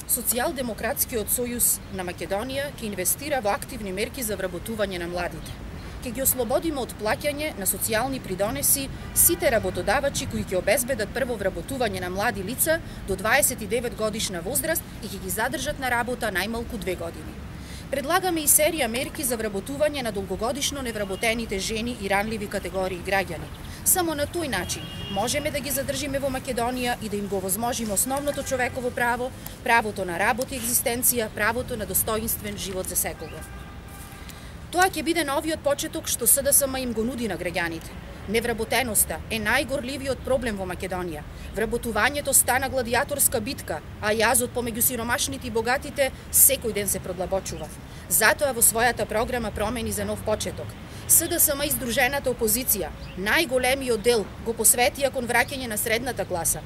Социјалдемократскиот сојуз на Македонија ќе инвестира во активни мерки за вработување на младите. Ќе ги ослободиме од плаќање на социјални придонеси сите работодавачи кои ќе обезбедат прво вработување на млади лица до 29 годишна возраст и ќе ги задржат на работа најмалку 2 години. Предлагаме и серија мерки за вработување на долгогодишно невработените жени и ранливи категории граѓани. Само на тој начин можеме да ги задржиме во Македонија и да им го овозможиме основното човеково право, правото на работа и екзистенција, правото на достоинствен живот за секого. Тоа ќе биде новиот почеток што СДСМ им го нуди на граѓаните. Невработеноста е најгорливиот проблем во Македонија. Вработувањето стана гладиаторска битка, а јазот помеѓу сиромашните и богатите секој ден се продлабочува. Затоа во својата програма Промени за нов почеток, СДСМ и Сдружената опозиција најголемиот дел го посветија кон враќање на средната класа.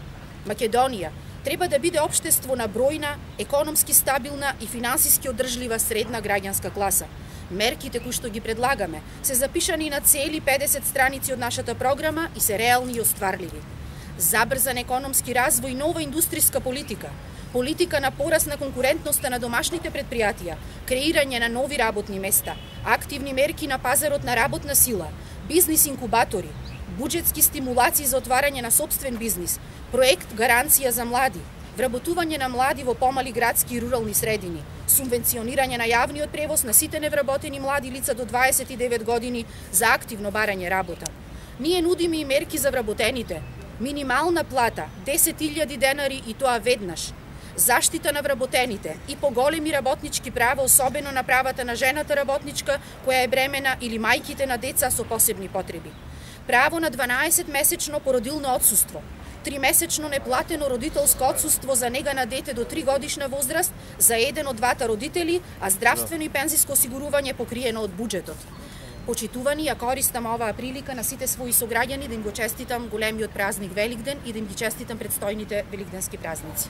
Македонија треба да биде општество на бројна, економски стабилна и финансиски одржлива средна граѓанска класа. Мерките кои што ги предлагаме се запишани на цели 50 страници од нашата програма и се реални и остварливи. Забрзан економски развој, нова индустријска политика, политика на пораст на конкурентноста на домашните предпријатија, креирање на нови работни места, активни мерки на пазарот на работна сила, бизнис инкубатори, буџетски стимулации за отварање на сопствен бизнис, проект Гаранција за млади, вработување на млади во помали градски и рурални средини, субвенционирање на јавниот превоз на сите невработени млади лица до 29 години за активно барање работа. Ние нудиме и мерки за вработените, минимална плата 10.000 денари и тоа веднаш, заштита на вработените и поголеми работнички права, особено на правата на жената работничка која е бремена или мајките на деца со посебни потреби. Право на 12-месечно породилно отсуство, 3-месечно неплатено родителско отсуство за нега на дете до 3 годишна возраст за еден од двата родители, а здравствено и пензиско осигурување покриено од буџетот. Почитувани, ја користам оваа прилика на сите своји сограѓани да им го честитам големиот празник Великден и да им ги честитам предстојните великденски празници.